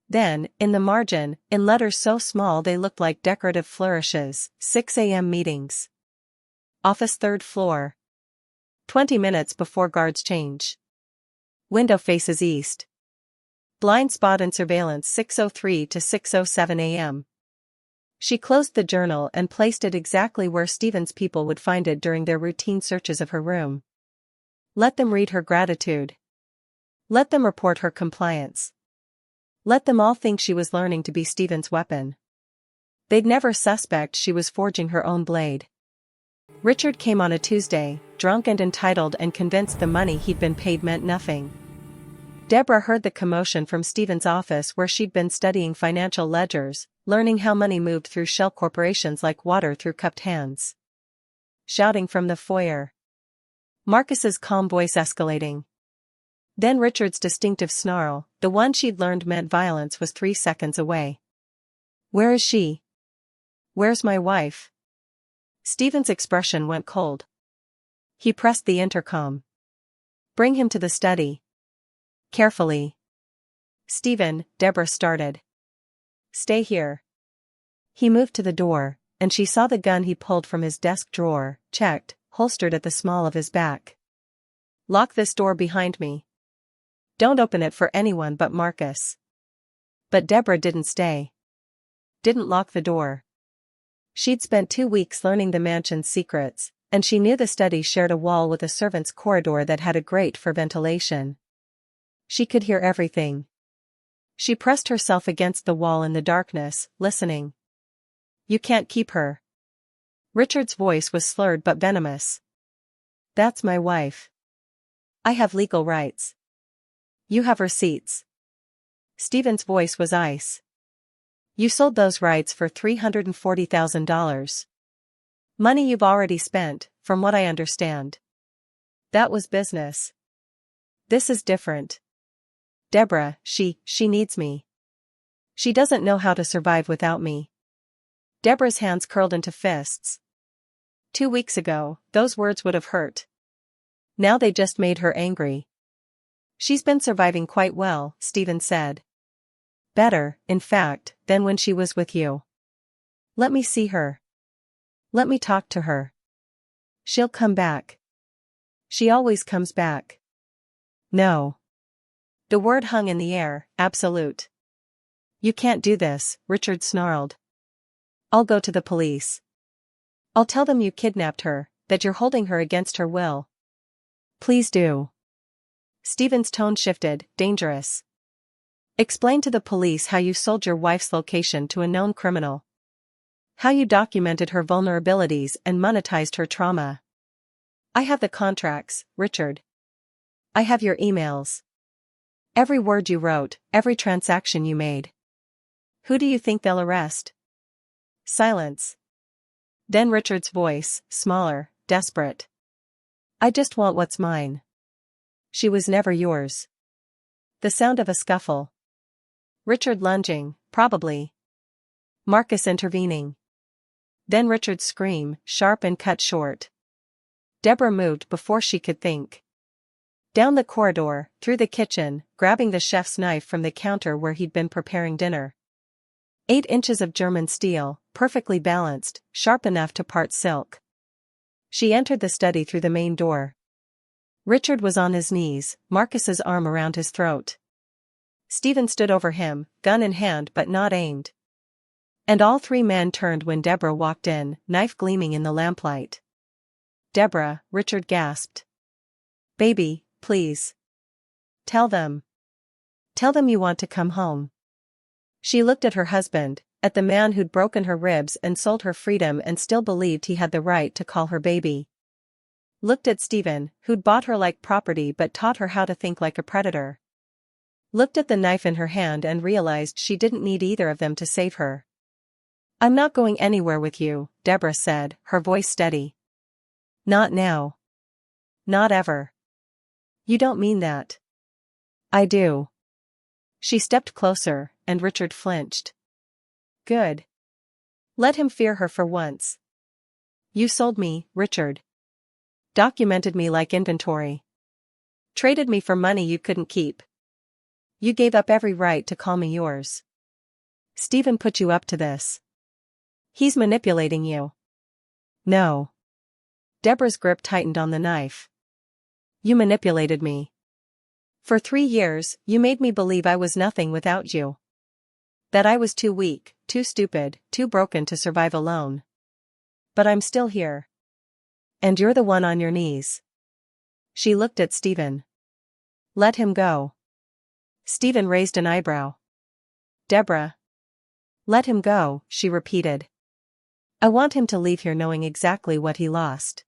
[SPEAKER 1] Then, in the margin, in letters so small they looked like decorative flourishes, 6 a.m. meetings. Office 3rd floor. 20 minutes before guards change. Window faces east. Blind spot and surveillance 6:03 to 6:07 a.m. She closed the journal and placed it exactly where Stephen's people would find it during their routine searches of her room. Let them read her gratitude. Let them report her compliance. Let them all think she was learning to be Stephen's weapon. They'd never suspect she was forging her own blade. Richard came on a Tuesday, drunk and entitled and convinced the money he'd been paid meant nothing. Deborah heard the commotion from Stephen's office where she'd been studying financial ledgers, learning how money moved through shell corporations like water through cupped hands. Shouting from the foyer. Marcus's calm voice escalating. Then Richard's distinctive snarl, the one she'd learned meant violence, was 3 seconds away. Where is she? Where's my wife? Stephen's expression went cold. He pressed the intercom. Bring him to the study. Carefully. Stephen, Deborah started. Stay here. He moved to the door, and she saw the gun he pulled from his desk drawer, checked, holstered at the small of his back. Lock this door behind me. Don't open it for anyone but Marcus. But Deborah didn't stay. Didn't lock the door. She'd spent 2 weeks learning the mansion's secrets, and she knew the study shared a wall with a servants' corridor that had a grate for ventilation. She could hear everything. She pressed herself against the wall in the darkness, listening. You can't keep her. Richard's voice was slurred but venomous. That's my wife. I have legal rights. You have receipts. Stephen's voice was ice. You sold those rights for $340,000. Money you've already spent, from what I understand. That was business. This is different. Deborah, she needs me. She doesn't know how to survive without me. Deborah's hands curled into fists. 2 weeks ago, those words would have hurt. Now they just made her angry. She's been surviving quite well, Stephen said. Better, in fact, than when she was with you. Let me see her. Let me talk to her. She'll come back. She always comes back. No. The word hung in the air, absolute. You can't do this, Richard snarled. I'll go to the police. I'll tell them you kidnapped her, that you're holding her against her will. Please do. Stephen's tone shifted, dangerous. Explain to the police how you sold your wife's location to a known criminal. How you documented her vulnerabilities and monetized her trauma. I have the contracts, Richard. I have your emails. Every word you wrote, every transaction you made. Who do you think they'll arrest? Silence. Then Richard's voice, smaller, desperate. I just want what's mine. She was never yours. The sound of a scuffle. Richard lunging, probably. Marcus intervening. Then Richard's scream, sharp and cut short. Deborah moved before she could think. Down the corridor, through the kitchen, grabbing the chef's knife from the counter where he'd been preparing dinner. 8 inches of German steel, perfectly balanced, sharp enough to part silk. She entered the study through the main door. Richard was on his knees, Marcus's arm around his throat. Stephen stood over him, gun in hand but not aimed. And all 3 men turned when Deborah walked in, knife gleaming in the lamplight. Deborah, Richard gasped. Baby, please. Tell them. Tell them you want to come home. She looked at her husband, at the man who'd broken her ribs and sold her freedom and still believed he had the right to call her baby. Looked at Stephen, who'd bought her like property but taught her how to think like a predator. Looked at the knife in her hand and realized she didn't need either of them to save her. I'm not going anywhere with you, Deborah said, her voice steady. Not now. Not ever. You don't mean that. I do. She stepped closer, and Richard flinched. Good. Let him fear her for once. You sold me, Richard. Documented me like inventory. Traded me for money you couldn't keep. You gave up every right to call me yours. Stephen put you up to this. He's manipulating you. No. Deborah's grip tightened on the knife. You manipulated me. For 3 years, you made me believe I was nothing without you. That I was too weak, too stupid, too broken to survive alone. But I'm still here. And you're the one on your knees. She looked at Stephen. Let him go. Stephen raised an eyebrow. Deborah. Let him go, she repeated. I want him to leave here knowing exactly what he lost.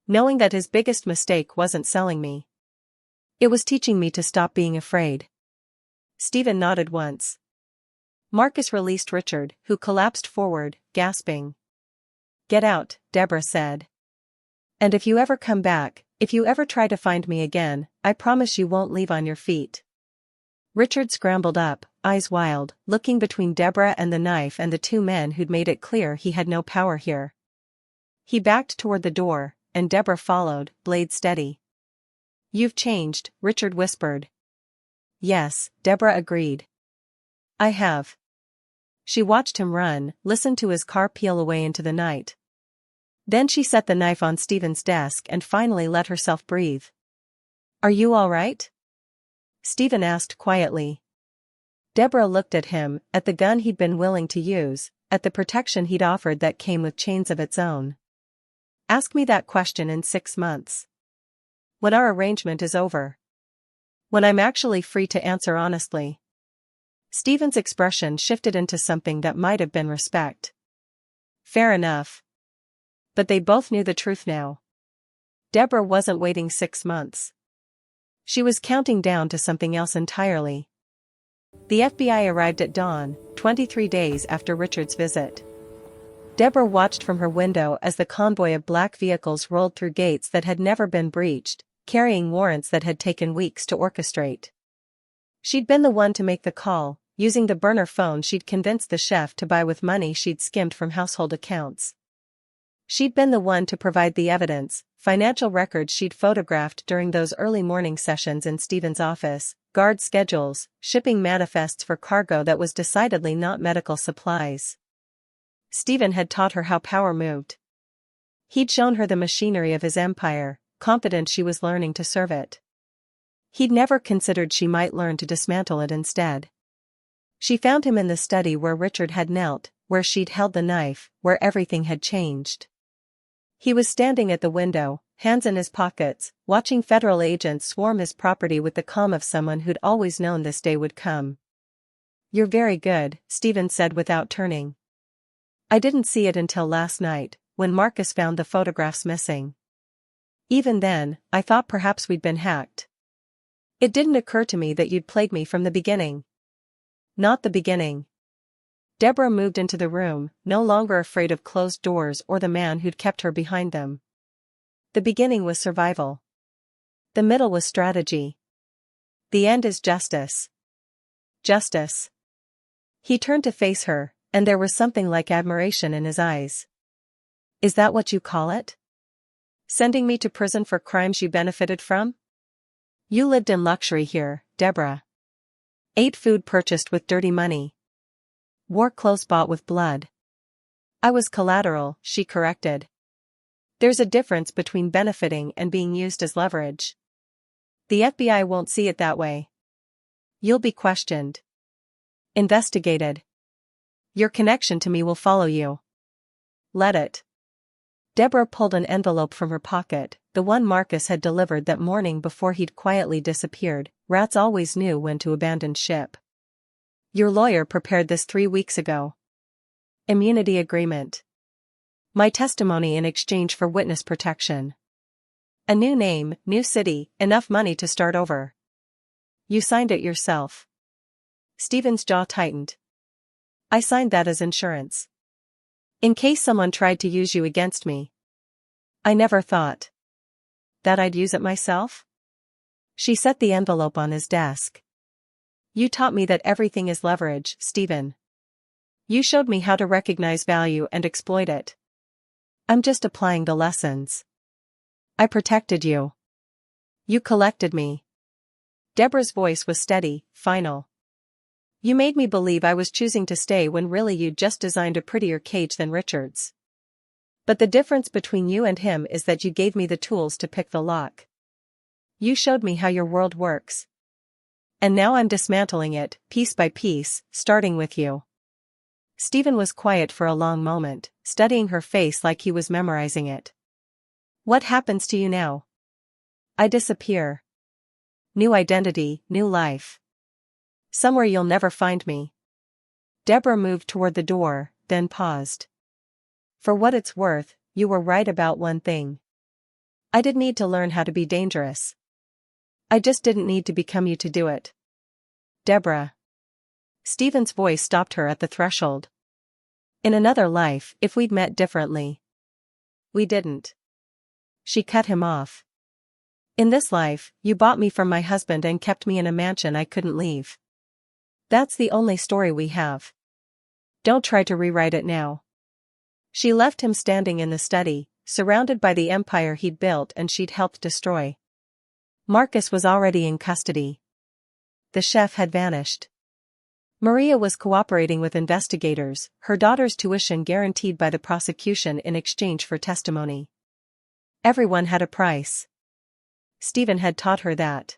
[SPEAKER 1] Knowing that his biggest mistake wasn't selling me. It was teaching me to stop being afraid. Stephen nodded once. Marcus released Richard, who collapsed forward, gasping. Get out, Deborah said. And if you ever come back, if you ever try to find me again, I promise you won't leave on your feet. Richard scrambled up, eyes wild, looking between Deborah and the knife and the 2 men who'd made it clear he had no power here. He backed toward the door, and Deborah followed, blade steady. You've changed, Richard whispered. Yes, Deborah agreed. I have. She watched him run, listened to his car peel away into the night. Then she set the knife on Stephen's desk and finally let herself breathe. Are you all right? Stephen asked quietly. Deborah looked at him, at the gun he'd been willing to use, at the protection he'd offered that came with chains of its own. Ask me that question in 6 months. When our arrangement is over. When I'm actually free to answer honestly. Stephen's expression shifted into something that might have been respect. Fair enough. But they both knew the truth now. Deborah wasn't waiting 6 months. She was counting down to something else entirely. The FBI arrived at dawn, 23 days after Richard's visit. Deborah watched from her window as the convoy of black vehicles rolled through gates that had never been breached, carrying warrants that had taken weeks to orchestrate. She'd been the one to make the call, using the burner phone she'd convinced the chef to buy with money she'd skimmed from household accounts. She'd been the one to provide the evidence, financial records she'd photographed during those early morning sessions in Stephen's office, guard schedules, shipping manifests for cargo that was decidedly not medical supplies. Stephen had taught her how power moved. He'd shown her the machinery of his empire, confident she was learning to serve it. He'd never considered she might learn to dismantle it instead. She found him in the study where Richard had knelt, where she'd held the knife, where everything had changed. He was standing at the window, hands in his pockets, watching federal agents swarm his property with the calm of someone who'd always known this day would come. "You're very good," Stephen said without turning. "I didn't see it until last night, when Marcus found the photographs missing. Even then, I thought perhaps we'd been hacked. It didn't occur to me that you'd played me from the beginning." "Not the beginning." Deborah moved into the room, no longer afraid of closed doors or the man who'd kept her behind them. "The beginning was survival. The middle was strategy. The end is justice." "Justice." He turned to face her, and there was something like admiration in his eyes. "Is that what you call it? Sending me to prison for crimes you benefited from? You lived in luxury here, Deborah. Ate food purchased with dirty money. Wore clothes bought with blood." "I was collateral," she corrected. "There's a difference between benefiting and being used as leverage. The FBI won't see it that way. You'll be questioned. Investigated. Your connection to me will follow you. Let it." Deborah pulled an envelope from her pocket, the one Marcus had delivered that morning before he'd quietly disappeared. Rats always knew when to abandon ship. "Your lawyer prepared this 3 weeks ago. Immunity agreement. My testimony in exchange for witness protection. A new name, new city, enough money to start over. You signed it yourself." Stephen's jaw tightened. "I signed that as insurance. In case someone tried to use you against me. I never thought that I'd use it myself." She set the envelope on his desk. "You taught me that everything is leverage, Stephen. You showed me how to recognize value and exploit it. I'm just applying the lessons. I protected you. You collected me." Deborah's voice was steady, final. "You made me believe I was choosing to stay when really you'd just designed a prettier cage than Richard's. But the difference between you and him is that you gave me the tools to pick the lock. You showed me how your world works. And now I'm dismantling it, piece by piece, starting with you." Stephen was quiet for a long moment, studying her face like he was memorizing it. "What happens to you now?" "I disappear. New identity, new life. Somewhere you'll never find me." Deborah moved toward the door, then paused. "For what it's worth, you were right about one thing. I did need to learn how to be dangerous. I just didn't need to become you to do it." "Deborah." Stephen's voice stopped her at the threshold. "In another life, if we'd met differently." "We didn't." She cut him off. "In this life, you bought me from my husband and kept me in a mansion I couldn't leave. That's the only story we have. Don't try to rewrite it now." She left him standing in the study, surrounded by the empire he'd built and she'd helped destroy. Marcus was already in custody. The chef had vanished. Maria was cooperating with investigators, her daughter's tuition guaranteed by the prosecution in exchange for testimony. Everyone had a price. Stephen had taught her that.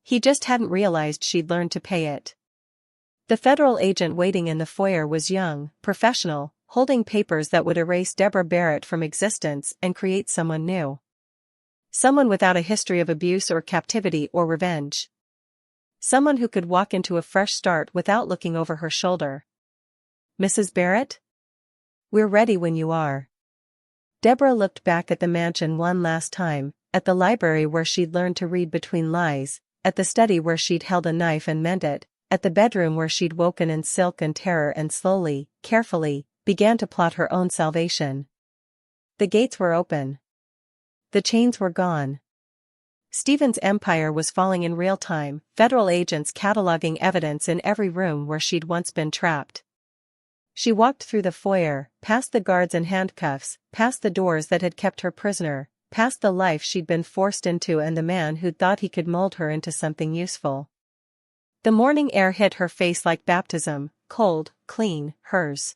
[SPEAKER 1] He just hadn't realized she'd learned to pay it. The federal agent waiting in the foyer was young, professional, holding papers that would erase Deborah Barrett from existence and create someone new. Someone without a history of abuse or captivity or revenge. Someone who could walk into a fresh start without looking over her shoulder. "Mrs. Barrett? We're ready when you are." Deborah looked back at the mansion one last time, at the library where she'd learned to read between lies, at the study where she'd held a knife and meant it, at the bedroom where she'd woken in silk and terror and slowly, carefully, began to plot her own salvation. The gates were open. The chains were gone. Stephen's empire was falling in real time, federal agents cataloging evidence in every room where she'd once been trapped. She walked through the foyer, past the guards in handcuffs, past the doors that had kept her prisoner, past the life she'd been forced into and the man who'd thought he could mold her into something useful. The morning air hit her face like baptism, cold, clean, hers.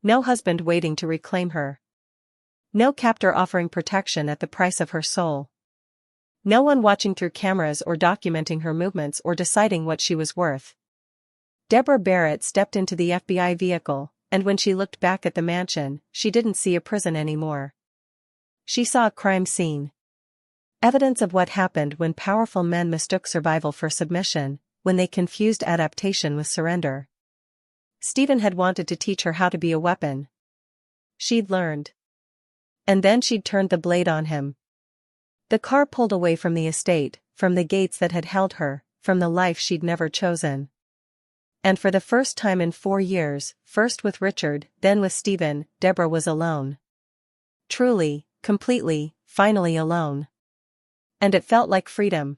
[SPEAKER 1] No husband waiting to reclaim her. No captor offering protection at the price of her soul. No one watching through cameras or documenting her movements or deciding what she was worth. Deborah Barrett stepped into the FBI vehicle, and when she looked back at the mansion, she didn't see a prison anymore. She saw a crime scene. Evidence of what happened when powerful men mistook survival for submission, when they confused adaptation with surrender. Stephen had wanted to teach her how to be a weapon. She'd learned. And then she'd turned the blade on him. The car pulled away from the estate, from the gates that had held her, from the life she'd never chosen. And for the first time in 4 years, first with Richard, then with Stephen, Deborah was alone. Truly, completely, finally alone. And it felt like freedom.